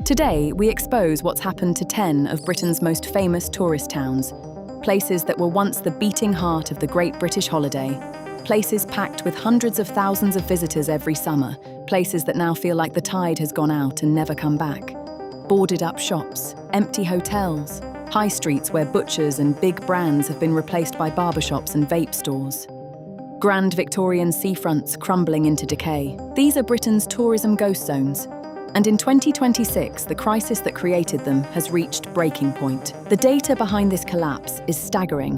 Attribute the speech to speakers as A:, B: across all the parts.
A: Today, we expose what's happened to 10 of Britain's most famous tourist towns, places that were once the beating heart of the Great British Holiday, places packed with hundreds of thousands of visitors every summer, places that now feel like the tide has gone out and never come back. Boarded up shops, empty hotels, high streets where butchers and big brands have been replaced by barbershops and vape stores. Grand Victorian seafronts crumbling into decay. These are Britain's tourism ghost zones. And in 2026, the crisis that created them has reached breaking point. The data behind this collapse is staggering.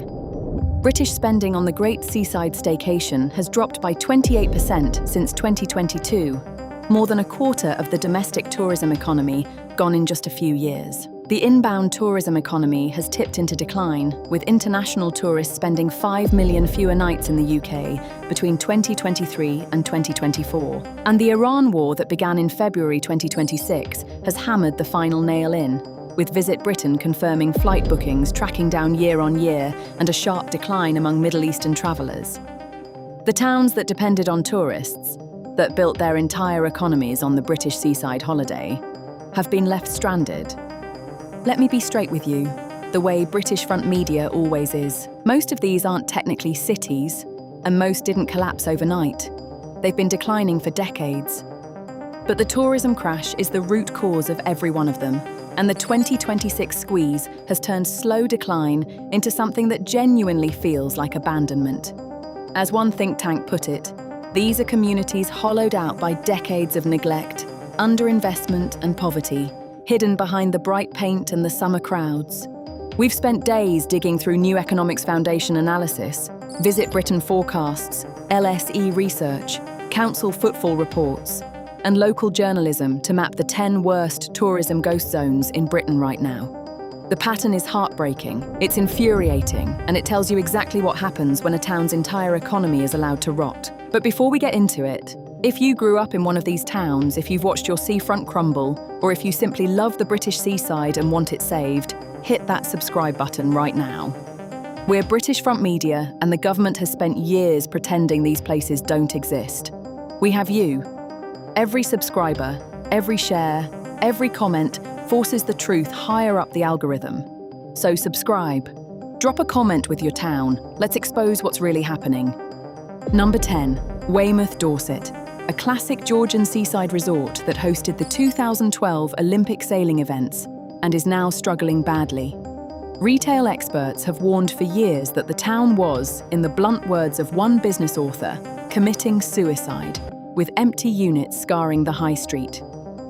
A: British spending on the Great Seaside Staycation has dropped by 28% since 2022, more than a quarter of the domestic tourism economy gone in just a few years. The inbound tourism economy has tipped into decline, with international tourists spending 5 million fewer nights in the UK between 2023 and 2024. And the Iran war that began in February 2026 has hammered the final nail in, with Visit Britain confirming flight bookings tracking down year on year and a sharp decline among Middle Eastern travellers. The towns that depended on tourists, that built their entire economies on the British seaside holiday, have been left stranded. Let me be straight with you, the way British front media always is. Most of these aren't technically cities, and most didn't collapse overnight. They've been declining for decades. But the tourism crash is the root cause of every one of them, and the 2026 squeeze has turned slow decline into something that genuinely feels like abandonment. As one think tank put it, these are communities hollowed out by decades of neglect, underinvestment and poverty, hidden behind the bright paint and the summer crowds. We've spent days digging through New Economics Foundation analysis, Visit Britain forecasts, LSE research, council footfall reports, and local journalism to map the 10 worst tourism ghost zones in Britain right now. The pattern is heartbreaking, it's infuriating, and it tells you exactly what happens when a town's entire economy is allowed to rot. But before we get into it, if you grew up in one of these towns, if you've watched your seafront crumble, or if you simply love the British seaside and want it saved, hit that subscribe button right now. We're British Front Media, and the government has spent years pretending these places don't exist. We have you. Every subscriber, every share, every comment forces the truth higher up the algorithm. So subscribe. Drop a comment with your town. Let's expose what's really happening. Number 10, Weymouth, Dorset. A classic Georgian seaside resort that hosted the 2012 Olympic sailing events and is now struggling badly. Retail experts have warned for years that the town was, in the blunt words of one business author, committing suicide, with empty units scarring the high street.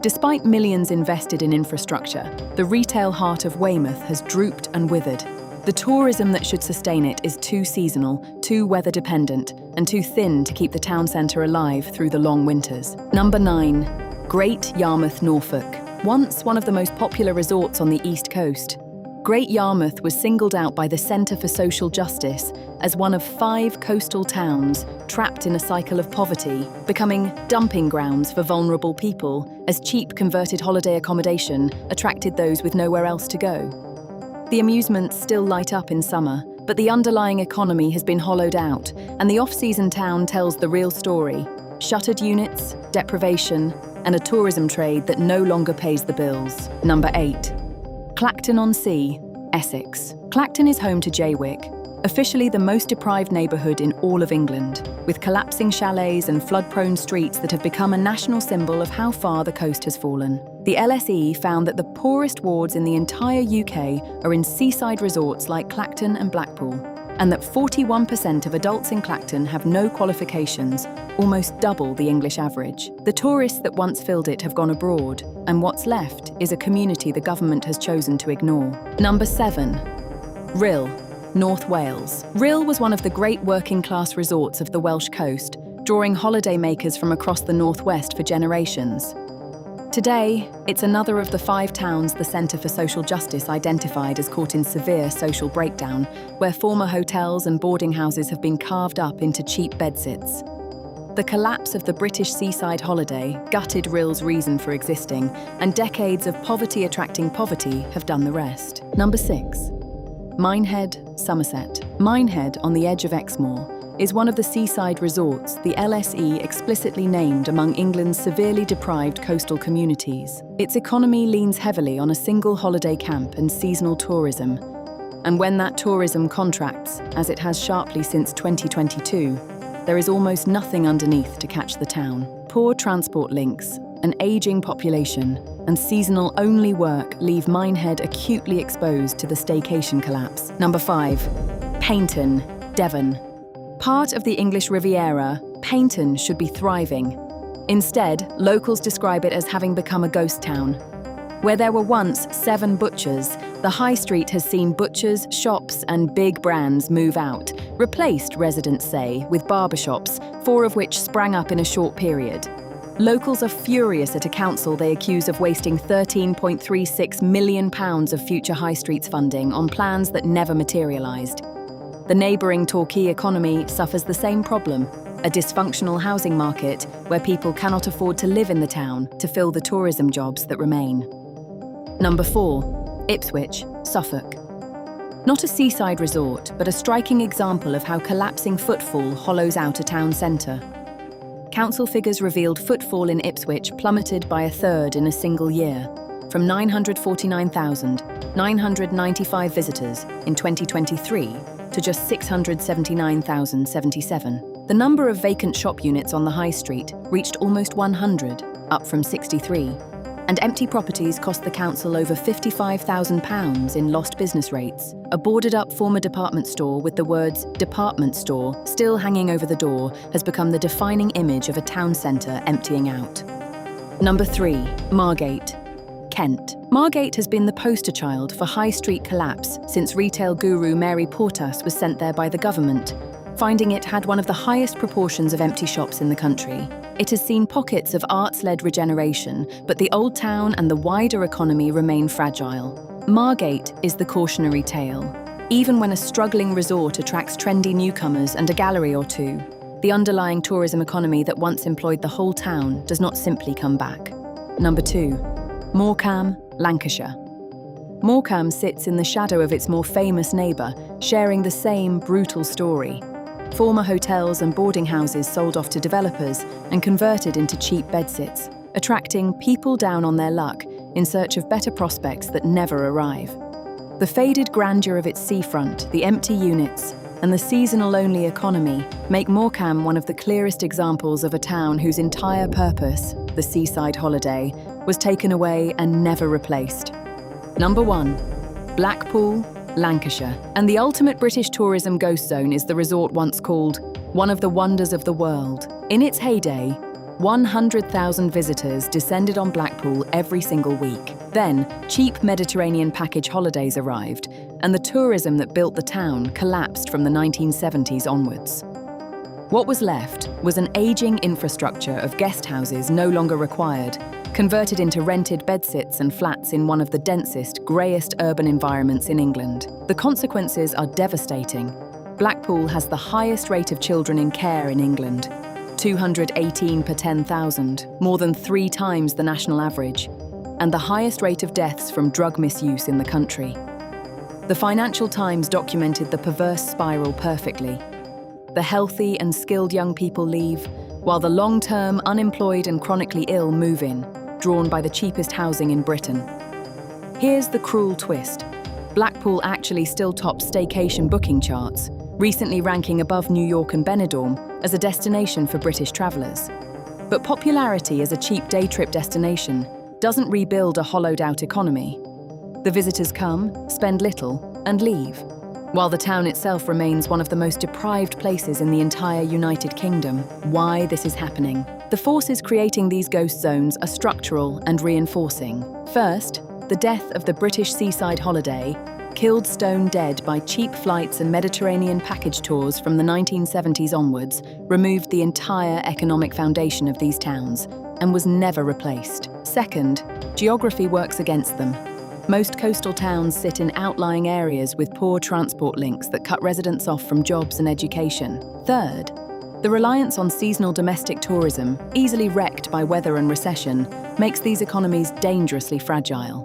A: Despite millions invested in infrastructure, the retail heart of Weymouth has drooped and withered. The tourism that should sustain it is too seasonal, too weather-dependent, and too thin to keep the town centre alive through the long winters. Number 9, Great Yarmouth, Norfolk. Once one of the most popular resorts on the East Coast, Great Yarmouth was singled out by the Centre for Social Justice as one of 5 coastal towns trapped in a cycle of poverty, becoming dumping grounds for vulnerable people as cheap converted holiday accommodation attracted those with nowhere else to go. The amusements still light up in summer, but the underlying economy has been hollowed out, and the off-season town tells the real story: shuttered units, deprivation, and a tourism trade that no longer pays the bills. Number 8, Clacton-on-Sea, Essex. Clacton is home to Jaywick, officially the most deprived neighbourhood in all of England, with collapsing chalets and flood-prone streets that have become a national symbol of how far the coast has fallen. The LSE found that the poorest wards in the entire UK are in seaside resorts like Clacton and Blackpool, and that 41% of adults in Clacton have no qualifications, almost double the English average. The tourists that once filled it have gone abroad, and what's left is a community the government has chosen to ignore. Number 7, Rhyl, North Wales. Rhyl was one of the great working-class resorts of the Welsh coast, drawing holidaymakers from across the northwest for generations. Today, it's another of the 5 towns the Centre for Social Justice identified as caught in severe social breakdown, where former hotels and boarding houses have been carved up into cheap bedsits. The collapse of the British seaside holiday gutted Rhyl's reason for existing, and decades of poverty attracting poverty have done the rest. Number 6, Minehead, Somerset. Minehead, on the edge of Exmoor, is one of the seaside resorts the LSE explicitly named among England's severely deprived coastal communities. Its economy leans heavily on a single holiday camp and seasonal tourism. And when that tourism contracts, as it has sharply since 2022, there is almost nothing underneath to catch the town. Poor transport links, an ageing population, and seasonal-only work leave Minehead acutely exposed to the staycation collapse. Number 5. Paignton, Devon. Part of the English Riviera, Paignton should be thriving. Instead, locals describe it as having become a ghost town. Where there were once 7 butchers, the high street has seen butchers, shops, and big brands move out, replaced, residents say, with barbershops, 4 of which sprang up in a short period. Locals are furious at a council they accuse of wasting £13.36 million of future high streets funding on plans that never materialised. The neighbouring Torquay economy suffers the same problem, a dysfunctional housing market where people cannot afford to live in the town to fill the tourism jobs that remain. Number 4. Ipswich, Suffolk. Not a seaside resort, but a striking example of how collapsing footfall hollows out a town centre. Council figures revealed footfall in Ipswich plummeted by a third in a single year, from 949,995 visitors in 2023 to just 679,077. The number of vacant shop units on the high street reached almost 100, up from 63, and empty properties cost the council over £55,000 in lost business rates. A boarded-up former department store with the words "department store" still hanging over the door has become the defining image of a town centre emptying out. Number 3. Margate, Kent. Margate has been the poster child for high street collapse since retail guru Mary Portas was sent there by the government, finding it had one of the highest proportions of empty shops in the country. It has seen pockets of arts-led regeneration, but the old town and the wider economy remain fragile. Margate is the cautionary tale. Even when a struggling resort attracts trendy newcomers and a gallery or two, the underlying tourism economy that once employed the whole town does not simply come back. Number 2. Morecambe, Lancashire. Morecambe sits in the shadow of its more famous neighbour, sharing the same brutal story. Former hotels and boarding houses sold off to developers and converted into cheap bedsits, attracting people down on their luck in search of better prospects that never arrive. The faded grandeur of its seafront, the empty units, and the seasonal-only economy make Morecambe one of the clearest examples of a town whose entire purpose, the seaside holiday, was taken away and never replaced. Number 1. Blackpool, Lancashire. And the ultimate British tourism ghost zone is the resort once called one of the wonders of the world. In its heyday, 100,000 visitors descended on Blackpool every single week. Then, cheap Mediterranean package holidays arrived, and the tourism that built the town collapsed from the 1970s onwards. What was left was an ageing infrastructure of guest houses no longer required, converted into rented bedsits and flats in one of the densest, greyest urban environments in England. The consequences are devastating. Blackpool has the highest rate of children in care in England, 218 per 10,000, more than 3 times the national average, and the highest rate of deaths from drug misuse in the country. The Financial Times documented the perverse spiral perfectly. The healthy and skilled young people leave, while the long-term unemployed and chronically ill move in, drawn by the cheapest housing in Britain. Here's the cruel twist. Blackpool actually still tops staycation booking charts, recently ranking above New York and Benidorm as a destination for British travellers. But popularity as a cheap day trip destination doesn't rebuild a hollowed-out economy. The visitors come, spend little, and leave, while the town itself remains one of the most deprived places in the entire United Kingdom. Why this is happening? The forces creating these ghost zones are structural and reinforcing. First, the death of the British seaside holiday, killed stone dead by cheap flights and Mediterranean package tours from the 1970s onwards, removed the entire economic foundation of these towns and was never replaced. Second, geography works against them. Most coastal towns sit in outlying areas with poor transport links that cut residents off from jobs and education. Third, the reliance on seasonal domestic tourism, easily wrecked by weather and recession, makes these economies dangerously fragile.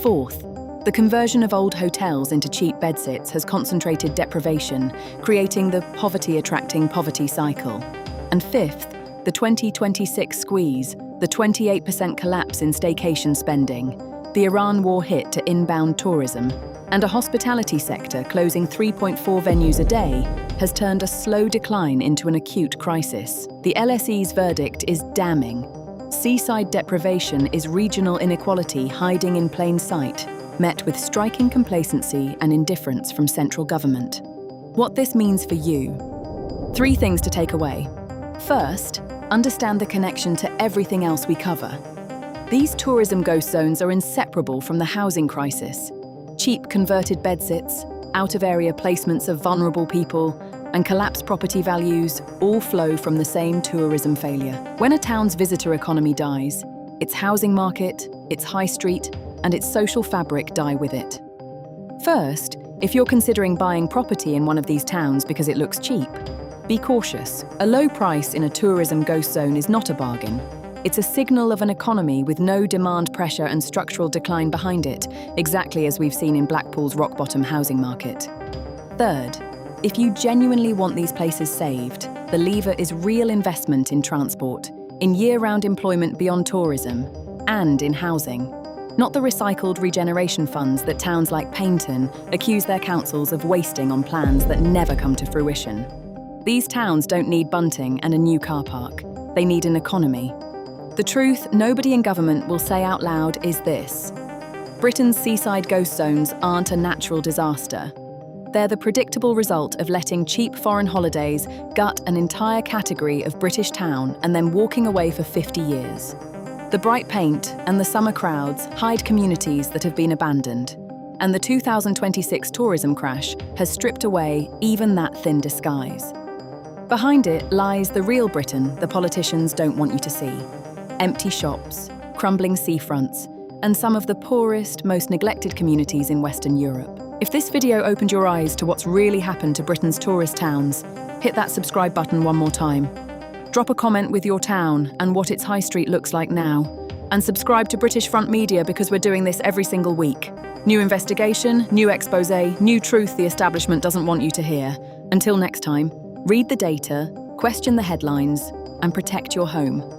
A: Fourth, The conversion of old hotels into cheap bedsits has concentrated deprivation, creating the poverty-attracting poverty cycle. And fifth, the 2026 squeeze, the 28% collapse in staycation spending, the Iran war hit to inbound tourism, and a hospitality sector closing 3.4 venues a day has turned a slow decline into an acute crisis. The LSE's verdict is damning. Seaside deprivation is regional inequality hiding in plain sight, met with striking complacency and indifference from central government. What this means for you? 3 things to take away. First, understand the connection to everything else we cover. These tourism ghost zones are inseparable from the housing crisis. Cheap converted bedsits, out-of-area placements of vulnerable people, and collapsed property values all flow from the same tourism failure. When a town's visitor economy dies, its housing market, its high street, and its social fabric die with it. First, if you're considering buying property in one of these towns because it looks cheap, be cautious. A low price in a tourism ghost zone is not a bargain. It's a signal of an economy with no demand pressure and structural decline behind it, exactly as we've seen in Blackpool's rock-bottom housing market. Third, if you genuinely want these places saved, the lever is real investment in transport, in year-round employment beyond tourism, and in housing. Not the recycled regeneration funds that towns like Paignton accuse their councils of wasting on plans that never come to fruition. These towns don't need bunting and a new car park. They need an economy. The truth nobody in government will say out loud is this: Britain's seaside ghost zones aren't a natural disaster. They're the predictable result of letting cheap foreign holidays gut an entire category of British town and then walking away for 50 years. The bright paint and the summer crowds hide communities that have been abandoned, and the 2026 tourism crash has stripped away even that thin disguise. Behind it lies the real Britain the politicians don't want you to see. Empty shops, crumbling seafronts, and some of the poorest, most neglected communities in Western Europe. If this video opened your eyes to what's really happened to Britain's tourist towns, hit that subscribe button one more time. Drop a comment with your town and what its high street looks like now. And subscribe to British Front Media because we're doing this every single week. New investigation, new expose, new truth the establishment doesn't want you to hear. Until next time, read the data, question the headlines, and protect your home.